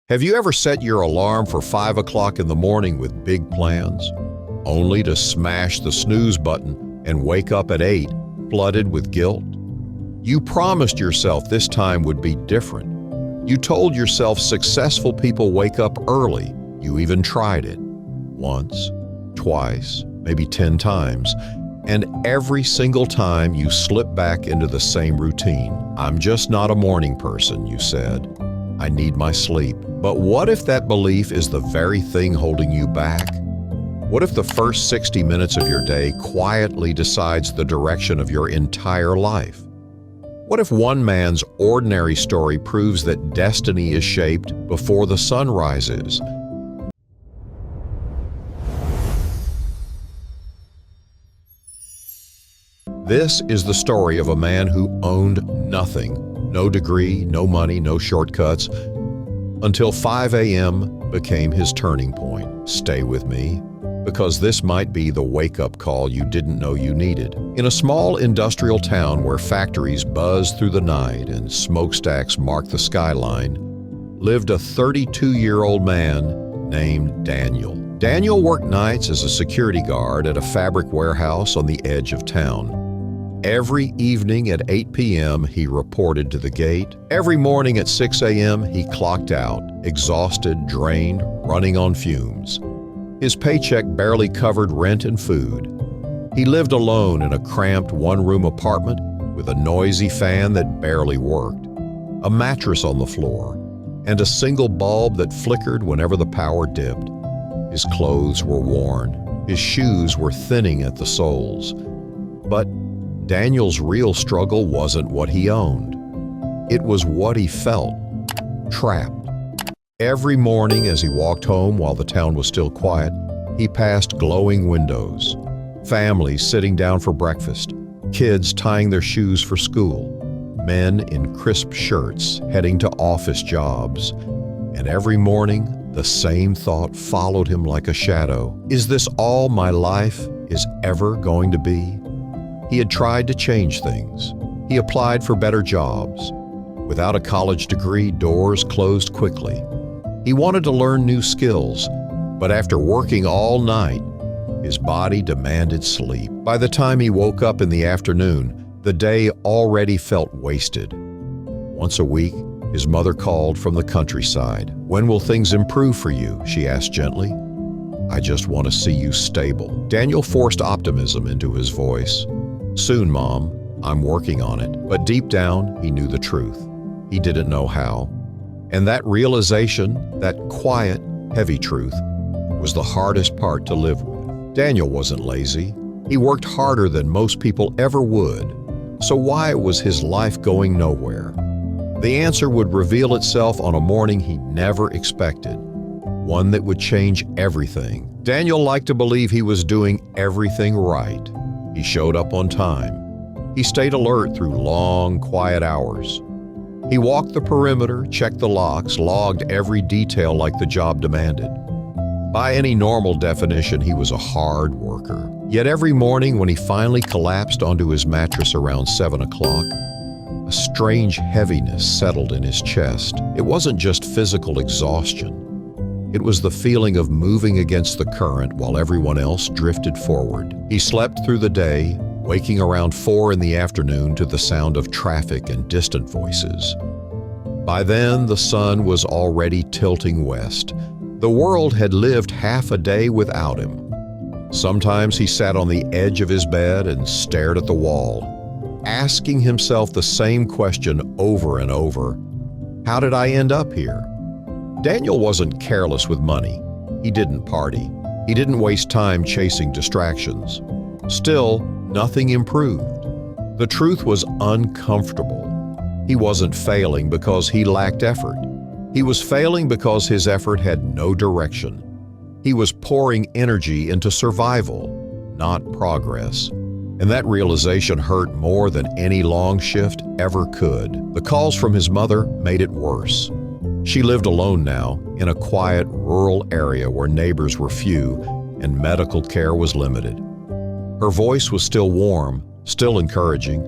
Have you ever set your alarm for 5 o'clock in the morning with big plans, only to smash the snooze button and wake up at 8, flooded with guilt? You promised yourself this time would be different. You told yourself successful people wake up early. You even tried it. Once, twice, maybe 10 times. And every single time you slip back into the same routine. I'm just not a morning person, you said. I need my sleep. But what if that belief is the very thing holding you back? What if the first 60 minutes of your day quietly decides the direction of your entire life? What if one man's ordinary story proves that destiny is shaped before the sun rises? This is the story of a man who owned nothing. No degree, no money, no shortcuts, until 5 a.m. became his turning point. Stay with me, because this might be the wake-up call you didn't know you needed. In a small industrial town where factories buzzed through the night and smokestacks marked the skyline, lived a 32-year-old man named Daniel. Daniel worked nights as a security guard at a fabric warehouse on the edge of town. Every evening at 8 p.m., he reported to the gate. Every morning at 6 a.m., he clocked out, exhausted, drained, running on fumes. His paycheck barely covered rent and food. He lived alone in a cramped one-room apartment with a noisy fan that barely worked, a mattress on the floor, and a single bulb that flickered whenever the power dipped. His clothes were worn. His shoes were thinning at the soles. But Daniel's real struggle wasn't what he owned. It was what he felt, trapped. Every morning as he walked home while the town was still quiet, he passed glowing windows, families sitting down for breakfast, kids tying their shoes for school, men in crisp shirts heading to office jobs. And every morning, the same thought followed him like a shadow. Is this all my life is ever going to be? He had tried to change things. He applied for better jobs. Without a college degree, doors closed quickly. He wanted to learn new skills, but after working all night, his body demanded sleep. By the time he woke up in the afternoon, the day already felt wasted. Once a week, his mother called from the countryside. "When will things improve for you?" she asked gently. "I just want to see you stable." Daniel forced optimism into his voice. "Soon, Mom. I'm working on it." But deep down, he knew the truth. He didn't know how. And that realization, that quiet, heavy truth, was the hardest part to live with. Daniel wasn't lazy. He worked harder than most people ever would. So why was his life going nowhere? The answer would reveal itself on a morning he never expected, one that would change everything. Daniel liked to believe he was doing everything right. He showed up on time. He stayed alert through long, quiet hours. He walked the perimeter, checked the locks, logged every detail like the job demanded. By any normal definition, he was a hard worker. Yet every morning when he finally collapsed onto his mattress around 7 o'clock, a strange heaviness settled in his chest. It wasn't just physical exhaustion. It was the feeling of moving against the current while everyone else drifted forward. He slept through the day, waking around 4 in the afternoon to the sound of traffic and distant voices. By then, the sun was already tilting west. The world had lived half a day without him. Sometimes he sat on the edge of his bed and stared at the wall, asking himself the same question over and over. How did I end up here? Daniel wasn't careless with money. He didn't party. He didn't waste time chasing distractions. Still, nothing improved. The truth was uncomfortable. He wasn't failing because he lacked effort. He was failing because his effort had no direction. He was pouring energy into survival, not progress. And that realization hurt more than any long shift ever could. The calls from his mother made it worse. She lived alone now, in a quiet, rural area where neighbors were few and medical care was limited. Her voice was still warm, still encouraging,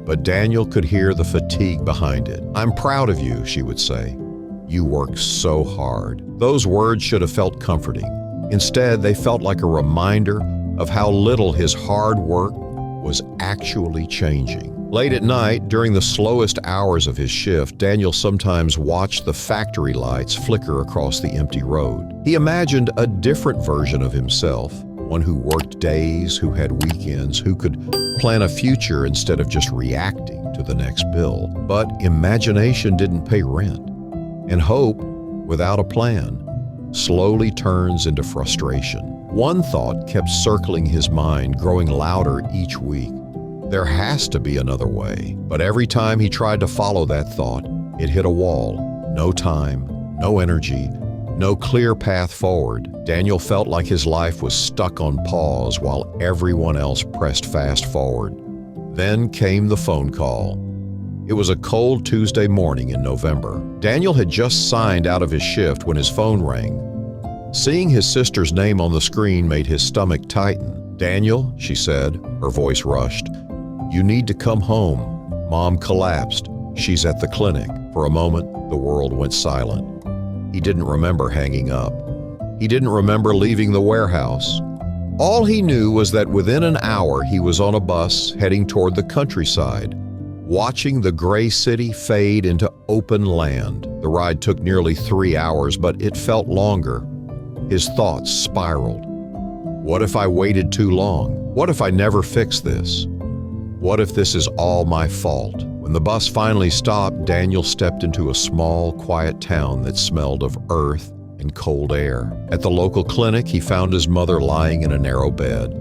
but Daniel could hear the fatigue behind it. "I'm proud of you," she would say. "You work so hard." Those words should have felt comforting. Instead, they felt like a reminder of how little his hard work was actually changing. Late at night, during the slowest hours of his shift, Daniel sometimes watched the factory lights flicker across the empty road. He imagined a different version of himself, one who worked days, who had weekends, who could plan a future instead of just reacting to the next bill. But imagination didn't pay rent, and hope, without a plan, slowly turns into frustration. One thought kept circling his mind, growing louder each week. There has to be another way. But every time he tried to follow that thought, it hit a wall. No time, no energy, no clear path forward. Daniel felt like his life was stuck on pause while everyone else pressed fast forward. Then came the phone call. It was a cold Tuesday morning in November. Daniel had just signed out of his shift when his phone rang. Seeing his sister's name on the screen made his stomach tighten. "Daniel," she said, her voice rushed, "you need to come home. Mom collapsed. She's at the clinic." For a moment, the world went silent. He didn't remember hanging up. He didn't remember leaving the warehouse. All he knew was that within an hour he was on a bus heading toward the countryside, watching the gray city fade into open land. The ride took nearly 3 hours, but it felt longer. His thoughts spiraled. What if I waited too long? What if I never fix this? What if this is all my fault? When the bus finally stopped, Daniel stepped into a small, quiet town that smelled of earth and cold air. At the local clinic, he found his mother lying in a narrow bed,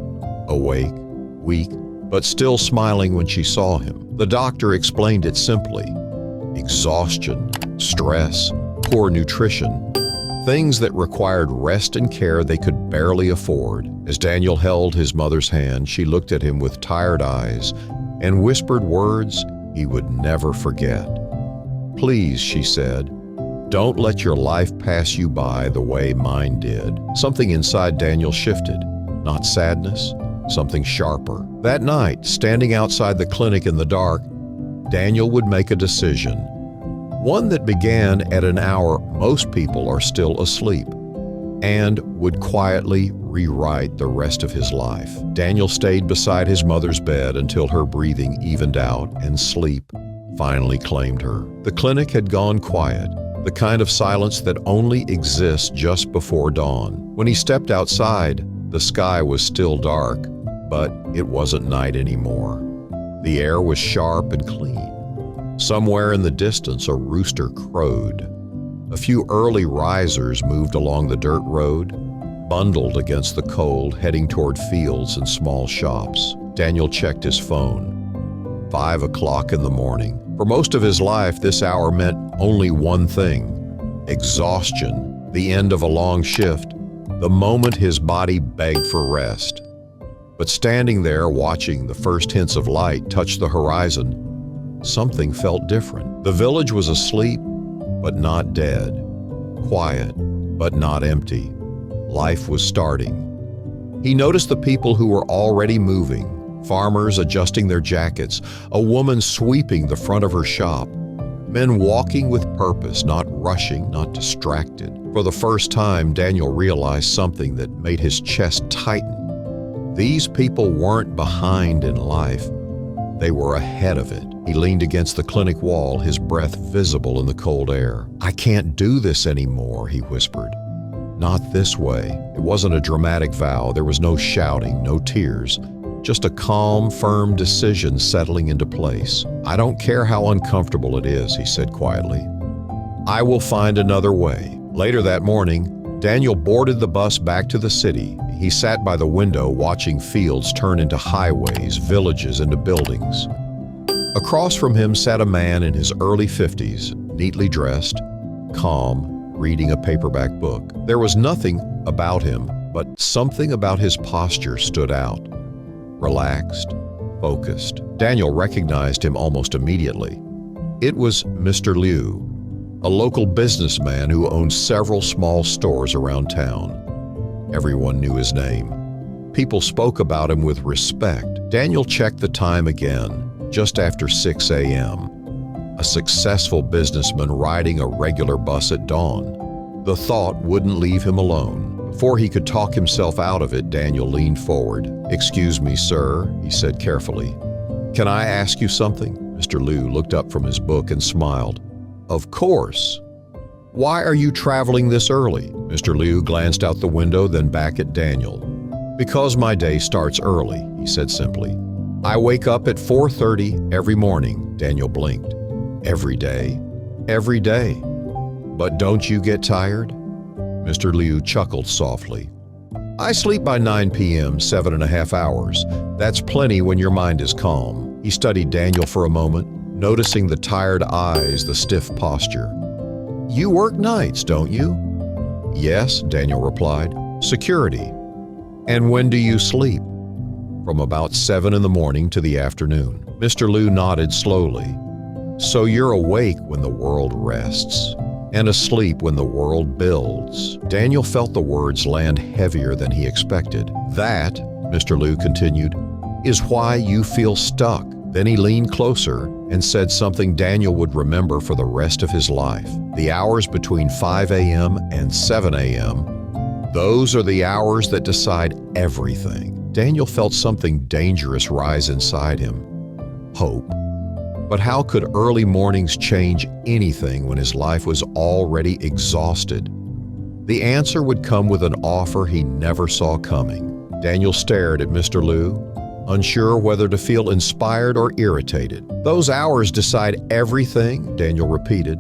awake, weak, but still smiling when she saw him. The doctor explained it simply: exhaustion, stress, poor nutrition, things that required rest and care they could barely afford. As Daniel held his mother's hand, she looked at him with tired eyes and whispered words he would never forget. "Please," she said, "don't let your life pass you by the way mine did." Something inside Daniel shifted. Not sadness, something sharper. That night, standing outside the clinic in the dark, Daniel would make a decision. One that began at an hour most people are still asleep, and would quietly rewrite the rest of his life. Daniel stayed beside his mother's bed until her breathing evened out and sleep finally claimed her. The clinic had gone quiet, the kind of silence that only exists just before dawn. When he stepped outside, the sky was still dark, but it wasn't night anymore. The air was sharp and clean. Somewhere in the distance, a rooster crowed. A few early risers moved along the dirt road, bundled against the cold, heading toward fields and small shops. Daniel checked his phone. 5 o'clock in the morning. For most of his life, this hour meant only one thing: exhaustion, the end of a long shift, the moment his body begged for rest. But standing there, watching the first hints of light touch the horizon, something felt different. The village was asleep, but not dead. Quiet, but not empty. Life was starting. He noticed the people who were already moving, farmers adjusting their jackets, a woman sweeping the front of her shop, men walking with purpose, not rushing, not distracted. For the first time, Daniel realized something that made his chest tighten. These people weren't behind in life. They were ahead of it. He leaned against the clinic wall, his breath visible in the cold air. "I can't do this anymore," he whispered. Not this way. It wasn't a dramatic vow. There was no shouting, no tears, just a calm, firm decision settling into place. "I don't care how uncomfortable it is," he said quietly. "I will find another way." Later that morning, Daniel boarded the bus back to the city. He sat by the window watching fields turn into highways, villages into buildings. Across from him sat a man in his early 50s, neatly dressed, calm, reading a paperback book. There was nothing about him, but something about his posture stood out. Relaxed, focused. Daniel recognized him almost immediately. It was Mr. Liu, a local businessman who owned several small stores around town. Everyone knew his name. People spoke about him with respect. Daniel checked the time again, just after 6 a.m. a successful businessman riding a regular bus at dawn. The thought wouldn't leave him alone. Before he could talk himself out of it, Daniel leaned forward. "Excuse me, sir," he said carefully. "Can I ask you something?" Mr. Liu looked up from his book and smiled. "Of course." "Why are you traveling this early?" Mr. Liu glanced out the window, then back at Daniel. "Because my day starts early," he said simply. "I wake up at 4:30 every morning," Daniel blinked. "Every day?" "Every day." "But don't you get tired?" Mr. Liu chuckled softly. "I sleep by 9 p.m., 7.5 hours. That's plenty when your mind is calm." He studied Daniel for a moment, noticing the tired eyes, the stiff posture. "You work nights, don't you?" "Yes," Daniel replied. "Security." "And when do you sleep?" "From about 7 in the morning to the afternoon." Mr. Liu nodded slowly. "So you're awake when the world rests, and asleep when the world builds." Daniel felt the words land heavier than he expected. "That," Mr. Liu continued, "is why you feel stuck." Then he leaned closer and said something Daniel would remember for the rest of his life. "The hours between 5 a.m. and 7 a.m., those are the hours that decide everything." Daniel felt something dangerous rise inside him. Hope. But how could early mornings change anything when his life was already exhausted? The answer would come with an offer he never saw coming. Daniel stared at Mr. Liu, unsure whether to feel inspired or irritated. "Those hours decide everything," Daniel repeated.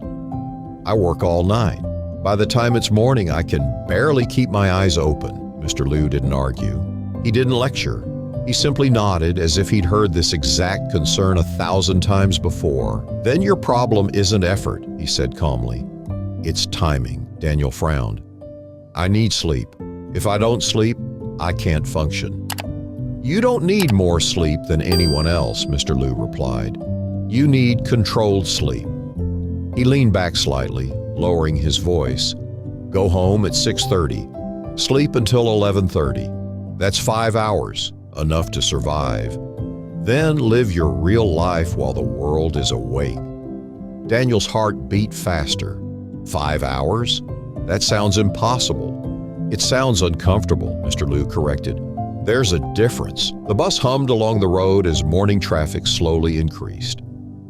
"I work all night. By the time it's morning, I can barely keep my eyes open." Mr. Liu didn't argue. He didn't lecture. He simply nodded as if he'd heard this exact concern 1,000 times before. "Then your problem isn't effort," he said calmly. "It's timing." Daniel frowned. "I need sleep. If I don't sleep, I can't function." "You don't need more sleep than anyone else," Mr. Liu replied. "You need controlled sleep." He leaned back slightly, lowering his voice. "Go home at 6:30. Sleep until 11:30. That's 5 hours, enough to survive. Then live your real life while the world is awake." Daniel's heart beat faster. 5 hours? That sounds impossible. "It sounds uncomfortable," Mr. Liu corrected. "There's a difference." The bus hummed along the road as morning traffic slowly increased.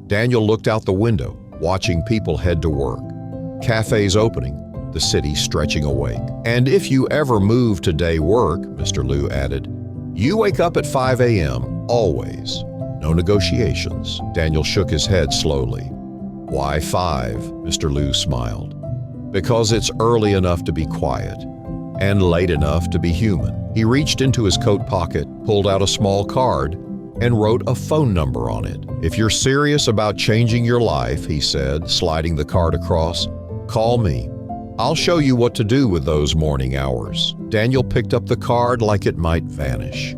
Daniel looked out the window, watching people head to work. Cafes opening, the city stretching awake. "And if you ever move to day work," Mr. Liu added, "you wake up at 5 a.m., always. No negotiations." Daniel shook his head slowly. "Why 5?" Mr. Liu smiled. "Because it's early enough to be quiet, and late enough to be human." He reached into his coat pocket, pulled out a small card, and wrote a phone number on it. "If you're serious about changing your life," he said, sliding the card across, "call me. I'll show you what to do with those morning hours." Daniel picked up the card like it might vanish.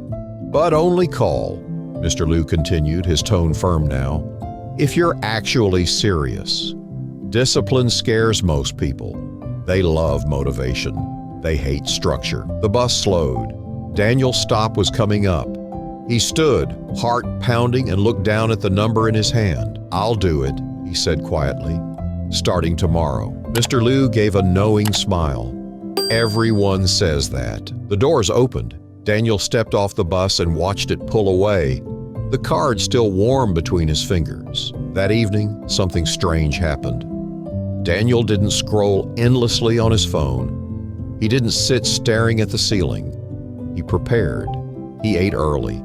"But only call," Mr. Liu continued, his tone firm now, "if you're actually serious. Discipline scares most people. They love motivation. They hate structure." The bus slowed. Daniel's stop was coming up. He stood, heart pounding, and looked down at the number in his hand. "I'll do it," he said quietly. "Starting tomorrow." Mr. Liu gave a knowing smile. "Everyone says that." The doors opened. Daniel stepped off the bus and watched it pull away, the card still warm between his fingers. That evening, something strange happened. Daniel didn't scroll endlessly on his phone. He didn't sit staring at the ceiling. He prepared. He ate early.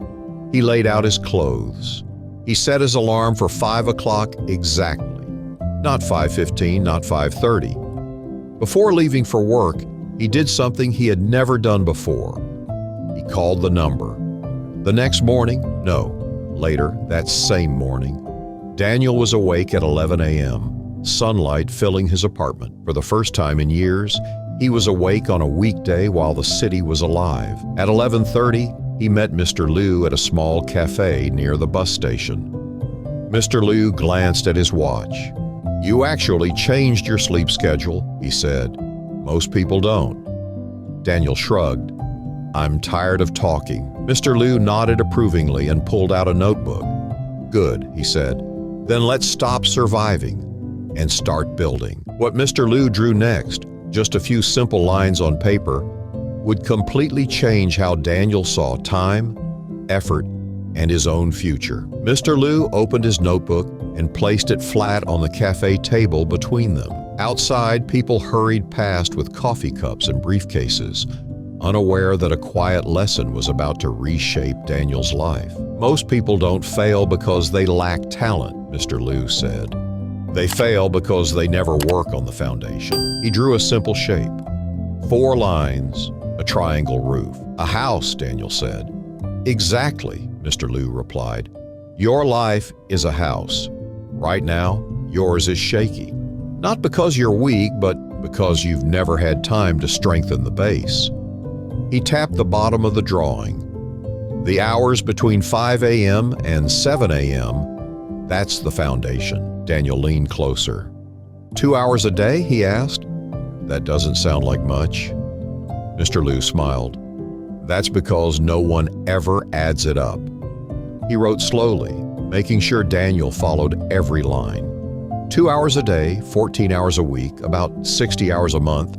He laid out his clothes. He set his alarm for 5 o'clock exactly. Not 5:15, not 5:30. Before leaving for work, he did something he had never done before. He called the number. The next morning, no, later, that same morning, Daniel was awake at 11 a.m., sunlight filling his apartment. For the first time in years, he was awake on a weekday while the city was alive. At 11:30, he met Mr. Liu at a small cafe near the bus station. Mr. Liu glanced at his watch. "You actually changed your sleep schedule," he said. "Most people don't." Daniel shrugged. "I'm tired of talking." Mr. Liu nodded approvingly and pulled out a notebook. "Good," he said. Then let's stop surviving and start building. What Mr. Liu drew next, just a few simple lines on paper, would completely change how Daniel saw time, effort, and his own future. Mr. Liu opened his notebook and placed it flat on the cafe table between them. Outside, people hurried past with coffee cups and briefcases, unaware that a quiet lesson was about to reshape Daniel's life. Most people don't fail because they lack talent, Mr. Liu said. They fail because they never work on the foundation. He drew a simple shape. 4 lines, a triangle roof. A house, Daniel said. Exactly, Mr. Liu replied. Your life is a house. Right now, yours is shaky. Not because you're weak, but because you've never had time to strengthen the base. He tapped the bottom of the drawing. The hours between 5 a.m. and 7 a.m., that's the foundation. Daniel leaned closer. 2 hours a day, he asked. That doesn't sound like much. Mr. Liu smiled. That's because no one ever adds it up. He wrote slowly, making sure Daniel followed every line. 2 hours a day, 14 hours a week, about 60 hours a month,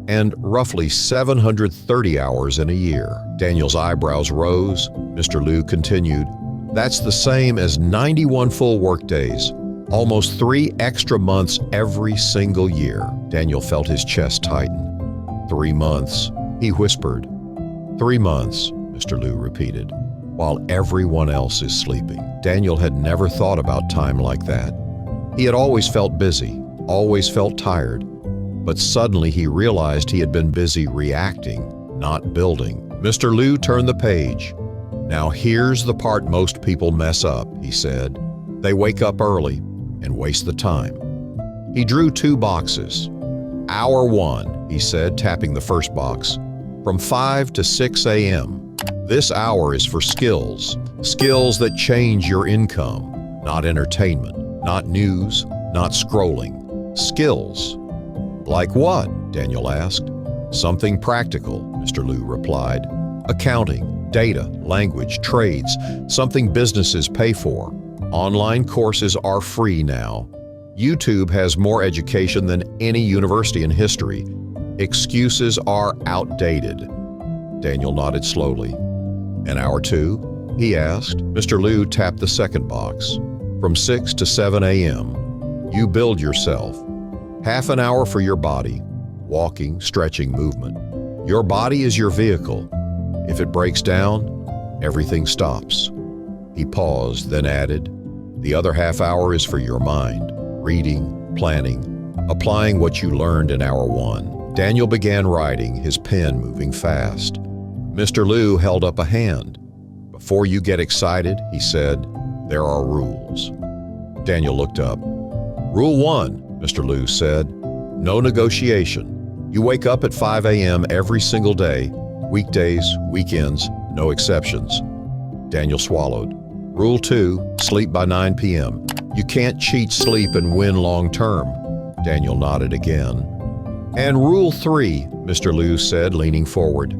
and roughly 730 hours in a year. Daniel's eyebrows rose. Mr. Liu continued, that's the same as 91 full workdays, almost 3 extra months every single year. Daniel felt his chest tighten. 3 months, he whispered. 3 months, Mr. Liu repeated, while everyone else is sleeping. Daniel had never thought about time like that. He had always felt busy, always felt tired, but suddenly he realized he had been busy reacting, not building. Mr. Liu turned the page. Now here's the part most people mess up, he said. They wake up early and waste the time. He drew 2 boxes. Hour 1, he said, tapping the first box, from 5 to 6 a.m. This hour is for skills, skills that change your income, not entertainment. Not news, not scrolling. Skills. Like what? Daniel asked. Something practical, Mr. Liu replied. Accounting, data, language, trades, something businesses pay for. Online courses are free now. YouTube has more education than any university in history. Excuses are outdated. Daniel nodded slowly. An hour 2? He asked. Mr. Liu tapped the second box. From 6 to 7 a.m., you build yourself. Half an hour for your body, walking, stretching, movement. Your body is your vehicle. If it breaks down, everything stops. He paused, then added, the other half hour is for your mind, reading, planning, applying what you learned in hour 1. Daniel began writing, his pen moving fast. Mr. Liu held up a hand. Before you get excited, he said, there are rules. Daniel looked up. Rule 1, Mr. Liu said, no negotiation. You wake up at 5 a.m. every single day, weekdays, weekends, no exceptions. Daniel swallowed. Rule 2, sleep by 9 p.m. You can't cheat sleep and win long term. Daniel nodded again. And Rule 3, Mr. Liu said, leaning forward.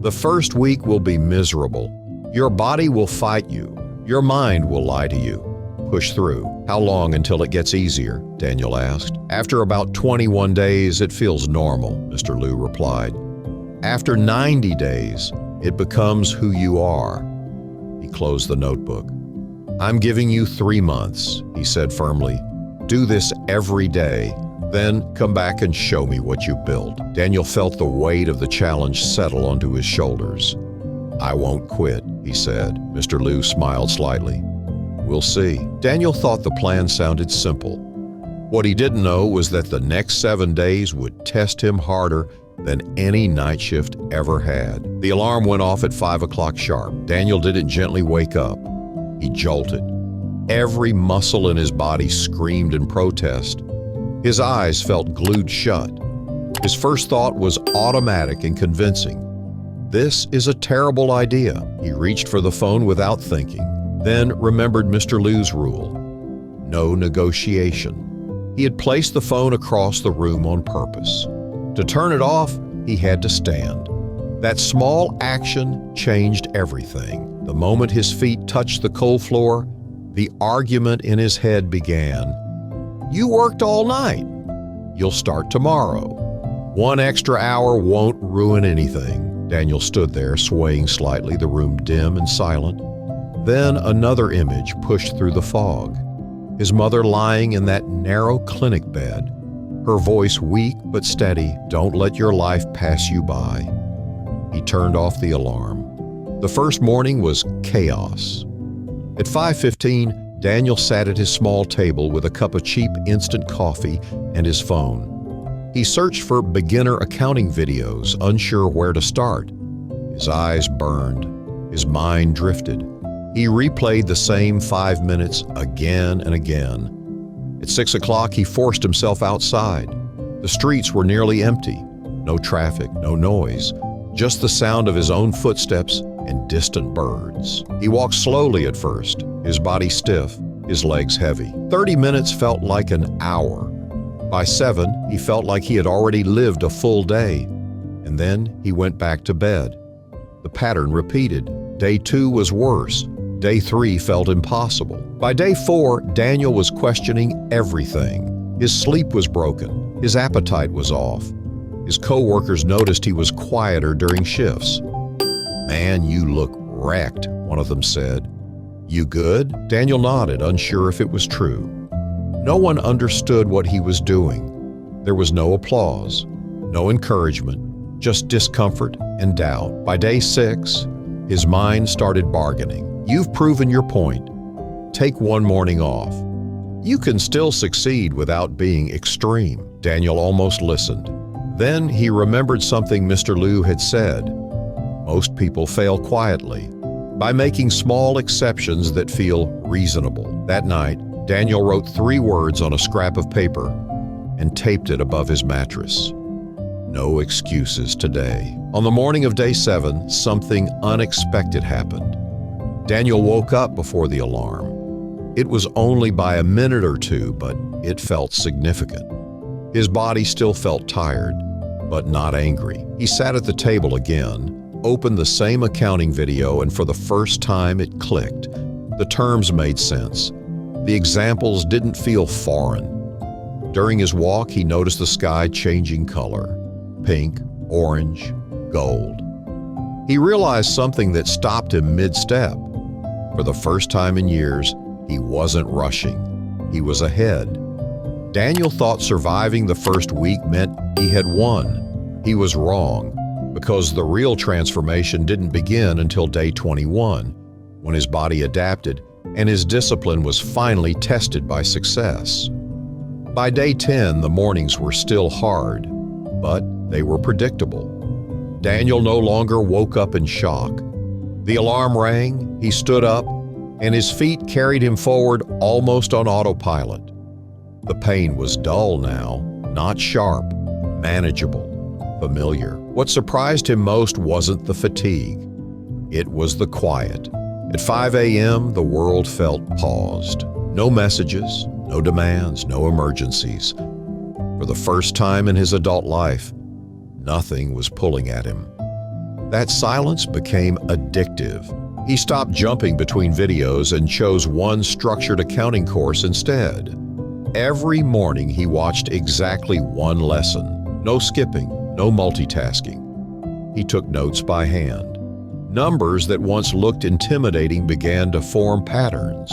The first week will be miserable. Your body will fight you. Your mind will lie to you. Push through. How long until it gets easier? Daniel asked. After about 21 days, it feels normal, Mr. Liu replied. After 90 days, it becomes who you are. He closed the notebook. I'm giving you 3 months, he said firmly. Do this every day, then come back and show me what you built. Daniel felt the weight of the challenge settle onto his shoulders. I won't quit, he said. Mr. Liu smiled slightly. We'll see. Daniel thought the plan sounded simple. What he didn't know was that the next 7 days would test him harder than any night shift ever had. The alarm went off at 5 o'clock sharp. Daniel didn't gently wake up. He jolted. Every muscle in his body screamed in protest. His eyes felt glued shut. His first thought was automatic and convincing. This is a terrible idea. He reached for the phone without thinking, then remembered Mr. Liu's rule. No negotiation. He had placed the phone across the room on purpose. To turn it off, he had to stand. That small action changed everything. The moment his feet touched the cold floor, The argument in his head began. "You worked all night. You'll start tomorrow. 1 extra hour won't ruin anything." Daniel stood there, swaying slightly, the room dim and silent. Then another image pushed through the fog. His mother lying in that narrow clinic bed, her voice weak but steady. "Don't let your life pass you by." He turned off the alarm. The first morning was chaos. At 5:15, Daniel sat at his small table with a cup of cheap instant coffee and his phone. He searched for beginner accounting videos, unsure where to start. His eyes burned. His mind drifted. He replayed the same 5 minutes again and again. At 6 o'clock, he forced himself outside. The streets were nearly empty. No traffic, no noise, just the sound of his own footsteps and distant birds. He walked slowly at first, his body stiff, his legs heavy. 30 minutes felt like an hour. By 7, he felt like he had already lived a full day, and then he went back to bed. The pattern repeated. Day 2 was worse. Day 3 felt impossible. By day 4, Daniel was questioning everything. His sleep was broken. His appetite was off. His co-workers noticed he was quieter during shifts. "Man, you look wrecked," one of them said. "You good?" Daniel nodded, unsure if it was true. No one understood what he was doing. There was no applause, no encouragement, just discomfort and doubt. By day 6, his mind started bargaining. "You've proven your point. Take 1 morning off. You can still succeed without being extreme." Daniel almost listened. Then he remembered something Mr. Liu had said. Most people fail quietly, by making small exceptions that feel reasonable. That night, Daniel wrote 3 words on a scrap of paper and taped it above his mattress. No excuses today. On the morning of day 7, something unexpected happened. Daniel woke up before the alarm. It was only by a minute or 2, but it felt significant. His body still felt tired, but not angry. He sat at the table again, opened the same accounting video, and for the first time it clicked. The terms made sense. The examples didn't feel foreign. During his walk, he noticed the sky changing color. Pink, orange, gold. He realized something that stopped him mid-step. For the first time in years, he wasn't rushing. He was ahead. Daniel thought surviving the first week meant he had won. He was wrong, because the real transformation didn't begin until day 21, when his body adapted and his discipline was finally tested by success. By day 10, the mornings were still hard, but they were predictable. Daniel no longer woke up in shock. The alarm rang, he stood up, and his feet carried him forward almost on autopilot. The pain was dull now, not sharp, manageable, familiar. What surprised him most wasn't the fatigue. It was the quiet. At 5 a.m., the world felt paused. No messages, no demands, no emergencies. For the first time in his adult life, nothing was pulling at him. That silence became addictive. He stopped jumping between videos and chose one structured accounting course instead. Every morning he watched exactly one lesson. No skipping, no multitasking. He took notes by hand. Numbers that once looked intimidating began to form patterns.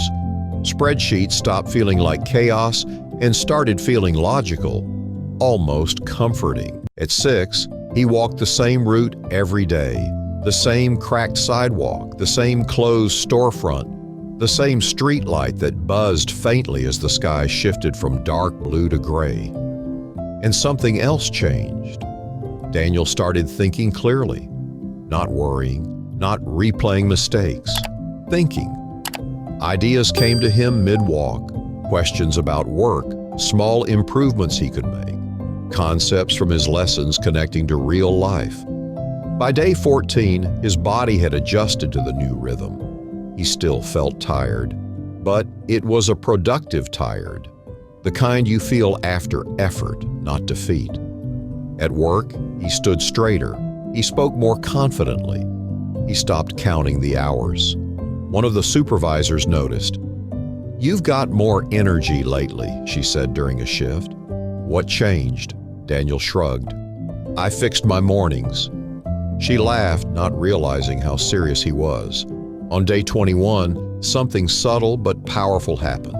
Spreadsheets stopped feeling like chaos and started feeling logical, almost comforting. At 6, he walked the same route every day. The same cracked sidewalk, the same closed storefront, the same streetlight that buzzed faintly as the sky shifted from dark blue to gray. And something else changed. Daniel started thinking clearly, not worrying, not replaying mistakes, thinking. Ideas came to him mid-walk, questions about work, small improvements he could make, concepts from his lessons connecting to real life. By day 14, his body had adjusted to the new rhythm. He still felt tired, but it was a productive tired, the kind you feel after effort, not defeat. At work, he stood straighter. He spoke more confidently. He stopped counting the hours. One of the supervisors noticed. "You've got more energy lately," she said during a shift. "What changed?" Daniel shrugged. "I fixed my mornings." She laughed, not realizing how serious he was. On day 21, something subtle but powerful happened.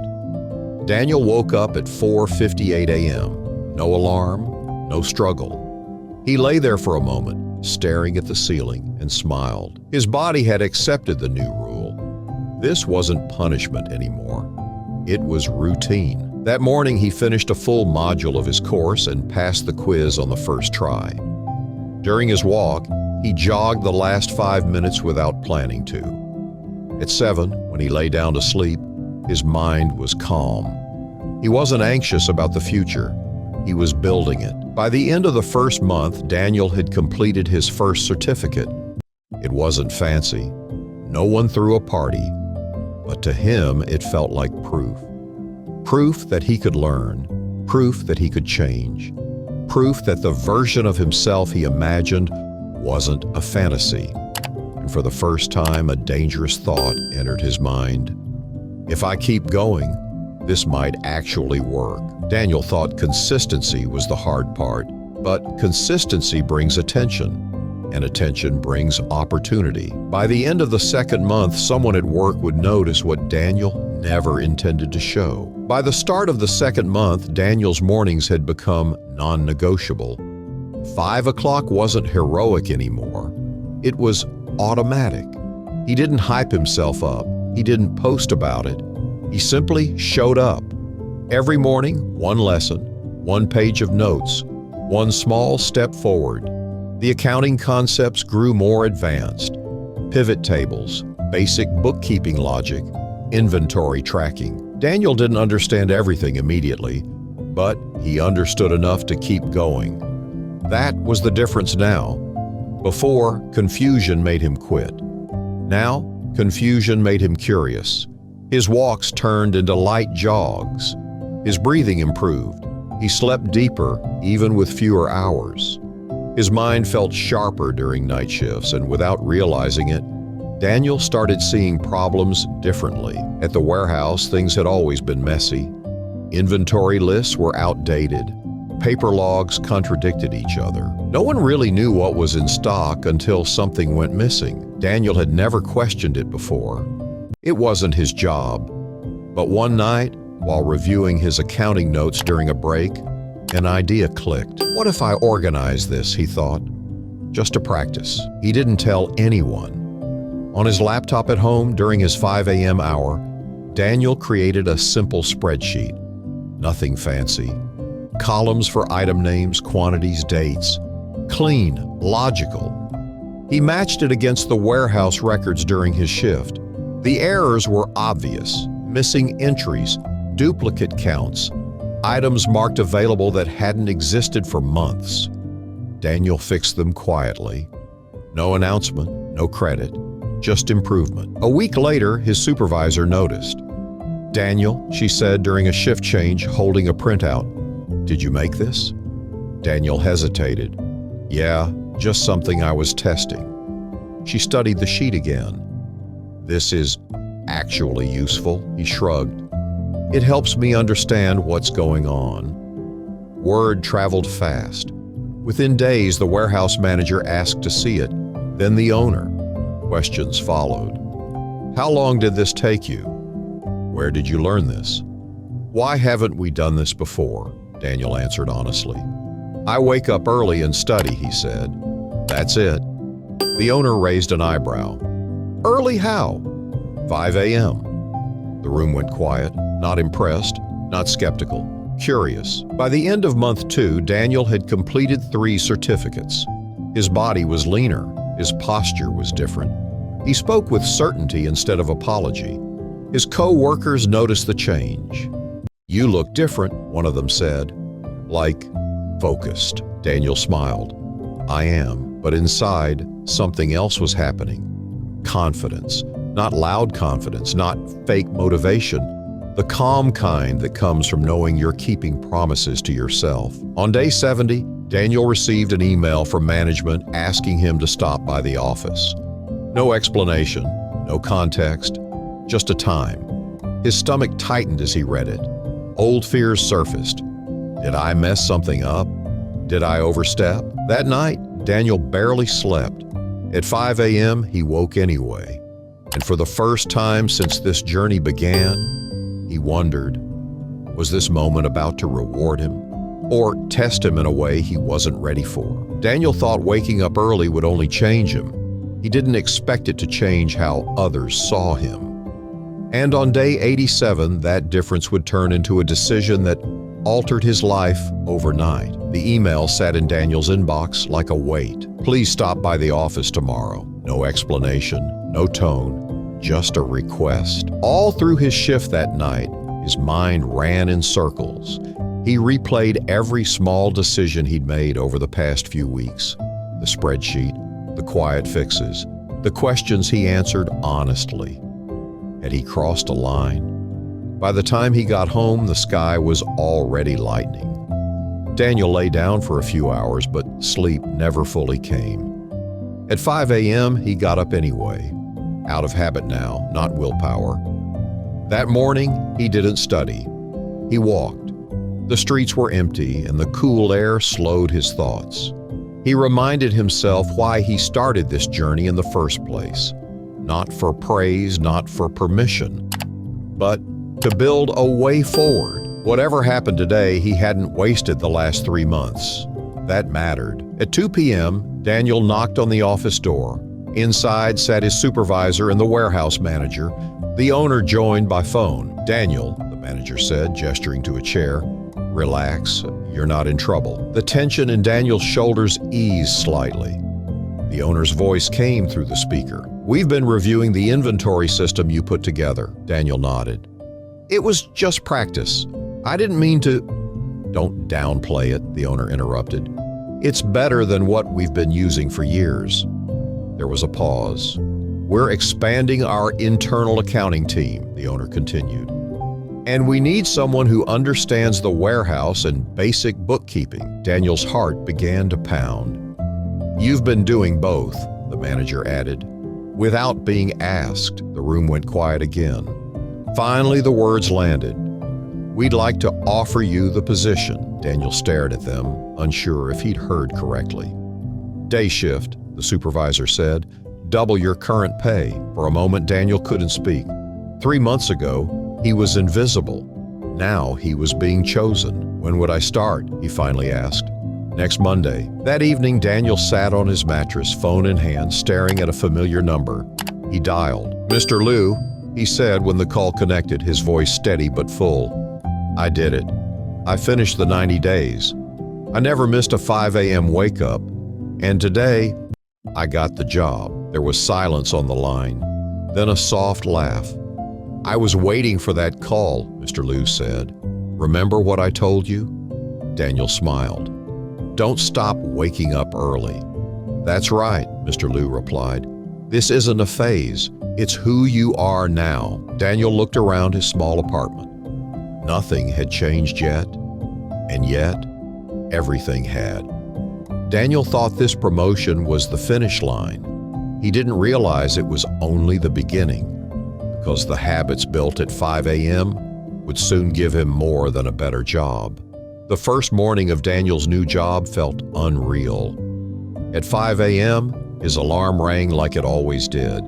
Daniel woke up at 4:58 a.m. No alarm, no struggle. He lay there for a moment, staring at the ceiling, and smiled. His body had accepted the new rule. This wasn't punishment anymore. It was routine. That morning, he finished a full module of his course and passed the quiz on the first try. During his walk, he jogged the last 5 minutes without planning to. At 7, when he lay down to sleep, his mind was calm. He wasn't anxious about the future. He was building it. By the end of the first month, Daniel had completed his first certificate. It wasn't fancy. No one threw a party, but to him it felt like proof. Proof that he could learn, proof that he could change, proof that the version of himself he imagined wasn't a fantasy. And for the first time, a dangerous thought entered his mind. If I keep going, this might actually work. Daniel thought consistency was the hard part, but consistency brings attention, and attention brings opportunity. By the end of the second month, someone at work would notice what Daniel never intended to show. By the start of the second month, Daniel's mornings had become non-negotiable. 5 o'clock wasn't heroic anymore. It was automatic. He didn't hype himself up. He didn't post about it. He simply showed up. Every morning, one lesson, one page of notes, one small step forward. The accounting concepts grew more advanced. Pivot tables, basic bookkeeping logic, inventory tracking. Daniel didn't understand everything immediately, but he understood enough to keep going. That was the difference now. Before, confusion made him quit. Now, confusion made him curious. His walks turned into light jogs. His breathing improved. He slept deeper, even with fewer hours. His mind felt sharper during night shifts, and without realizing it, Daniel started seeing problems differently. At the warehouse, things had always been messy. Inventory lists were outdated. Paper logs contradicted each other. No one really knew what was in stock until something went missing. Daniel had never questioned it before. It wasn't his job. But one night, while reviewing his accounting notes during a break, an idea clicked. What if I organize this, he thought. Just to practice. He didn't tell anyone. On his laptop at home during his 5 a.m. hour, Daniel created a simple spreadsheet. Nothing fancy. Columns for item names, quantities, dates. Clean, logical. He matched it against the warehouse records during his shift. The errors were obvious. Missing entries, duplicate counts, items marked available that hadn't existed for months. Daniel fixed them quietly. No announcement, no credit, just improvement. A week later, his supervisor noticed. "Daniel," she said during a shift change, holding a printout, "did you make this?" Daniel hesitated. "Yeah, just something I was testing." She studied the sheet again. "This is actually useful," he shrugged. "It helps me understand what's going on." Word traveled fast. Within days, the warehouse manager asked to see it, then the owner. Questions followed. "How long did this take you? Where did you learn this? Why haven't we done this before?" Daniel answered honestly. "I wake up early and study," he said. "That's it." The owner raised an eyebrow. "Early how?" 5 a.m. The room went quiet, not impressed, not skeptical, curious. By the end of month 2, Daniel had completed 3 certificates. His body was leaner, his posture was different. He spoke with certainty instead of apology. His co-workers noticed the change. "You look different," one of them said. "Like focused." Daniel smiled. "I am," but inside, something else was happening. Confidence. Not loud confidence, not fake motivation. The calm kind that comes from knowing you're keeping promises to yourself. On day 70, Daniel received an email from management asking him to stop by the office. No explanation, no context, just a time. His stomach tightened as he read it. Old fears surfaced. Did I mess something up? Did I overstep? That night, Daniel barely slept. At 5 a.m., he woke anyway. And for the first time since this journey began, he wondered, was this moment about to reward him or test him in a way he wasn't ready for? Daniel thought waking up early would only change him. He didn't expect it to change how others saw him. And on day 87, that difference would turn into a decision that altered his life overnight. The email sat in Daniel's inbox like a weight. Please stop by the office tomorrow. No explanation, no tone, just a request. All through his shift that night, his mind ran in circles. He replayed every small decision he'd made over the past few weeks. The spreadsheet, the quiet fixes, the questions he answered honestly. Had he crossed a line? By the time he got home, the sky was already lightening. Daniel lay down for a few hours, but sleep never fully came. At 5 a.m., he got up anyway, out of habit now, not willpower. That morning, he didn't study. He walked. The streets were empty, and the cool air slowed his thoughts. He reminded himself why he started this journey in the first place. Not for praise, not for permission, but to build a way forward. Whatever happened today, he hadn't wasted the last 3 months. That mattered. At 2 p.m., Daniel knocked on the office door. Inside sat his supervisor and the warehouse manager. The owner joined by phone. Daniel, the manager said, gesturing to a chair, relax, you're not in trouble. The tension in Daniel's shoulders eased slightly. The owner's voice came through the speaker. We've been reviewing the inventory system you put together. Daniel nodded. It was just practice. I didn't mean to... Don't downplay it, the owner interrupted. It's better than what we've been using for years. There was a pause. We're expanding our internal accounting team, the owner continued. And we need someone who understands the warehouse and basic bookkeeping. Daniel's heart began to pound. You've been doing both, the manager added. Without being asked, the room went quiet again. Finally, the words landed. We'd like to offer you the position. Daniel stared at them, unsure if he'd heard correctly. Day shift, the supervisor said. Double your current pay. For a moment, Daniel couldn't speak. 3 months ago, he was invisible. Now he was being chosen. When would I start? He finally asked. Next Monday. That evening, Daniel sat on his mattress, phone in hand, staring at a familiar number. He dialed. Mr. Liu, he said when the call connected, his voice steady but full. I did it. I finished the 90 days. I never missed a 5 a.m. wake-up. And today, I got the job. There was silence on the line, then a soft laugh. I was waiting for that call, Mr. Liu said. Remember what I told you? Daniel smiled. Don't stop waking up early. That's right, Mr. Liu replied. This isn't a phase. It's who you are now. Daniel looked around his small apartment. Nothing had changed yet, and yet, everything had. Daniel thought this promotion was the finish line. He didn't realize it was only the beginning, because the habits built at 5 a.m. would soon give him more than a better job. The first morning of Daniel's new job felt unreal. At 5 a.m., his alarm rang like it always did.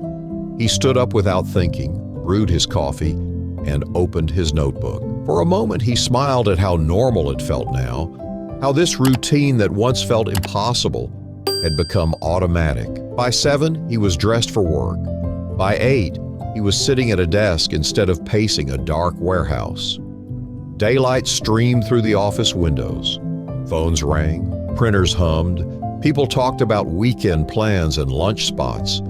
He stood up without thinking, brewed his coffee, and opened his notebook. For a moment, he smiled at how normal it felt now, how this routine that once felt impossible had become automatic. By 7, he was dressed for work. By 8, he was sitting at a desk instead of pacing a dark warehouse. Daylight streamed through the office windows. Phones rang, printers hummed, people talked about weekend plans and lunch spots.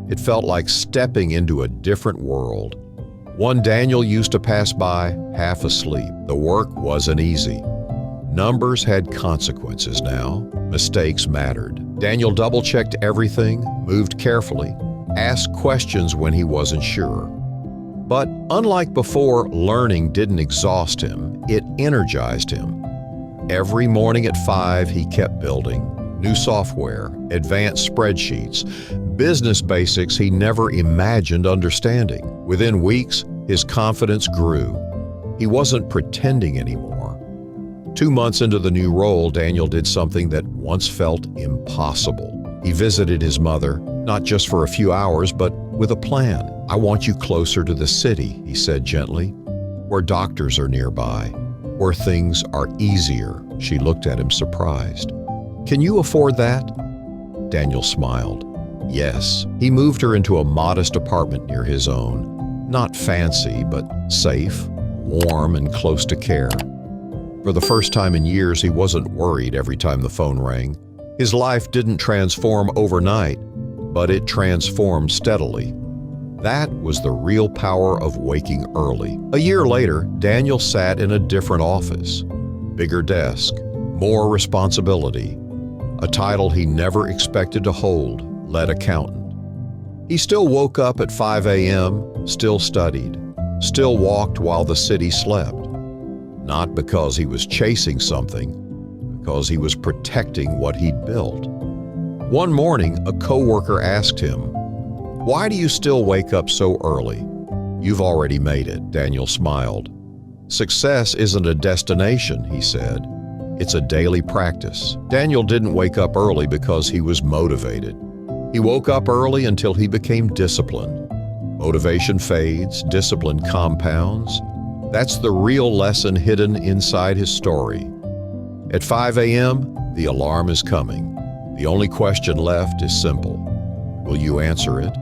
It felt like stepping into a different world. One Daniel used to pass by half asleep. The work wasn't easy. Numbers had consequences now. Mistakes mattered. Daniel double-checked everything, moved carefully, asked questions when he wasn't sure. But unlike before, learning didn't exhaust him, it energized him. Every morning at 5, he kept building. New software, advanced spreadsheets, business basics he never imagined understanding. Within weeks, His confidence grew. He wasn't pretending anymore. 2 months into the new role, Daniel did something that once felt impossible. He visited his mother, not just for a few hours, but with a plan. "I want you closer to the city," he said gently, "where doctors are nearby, where things are easier." She looked at him surprised. "Can you afford that?" Daniel smiled. Yes. He moved her into a modest apartment near his own. Not fancy, but safe, warm, and close to care. For the first time in years, he wasn't worried every time the phone rang. His life didn't transform overnight, but it transformed steadily. That was the real power of waking early. A year later, Daniel sat in a different office. Bigger desk, more responsibility, a title he never expected to hold, lead accountant. He still woke up at 5 a.m., still studied, still walked while the city slept. Not because he was chasing something, because he was protecting what he'd built. One morning, a coworker asked him, "Why do you still wake up so early?" "You've already made it," Daniel smiled. "Success isn't a destination," he said. "It's a daily practice." Daniel didn't wake up early because he was motivated. He woke up early until he became disciplined. Motivation fades, discipline compounds. That's the real lesson hidden inside his story. At 5 a.m., the alarm is coming. The only question left is simple. Will you answer it?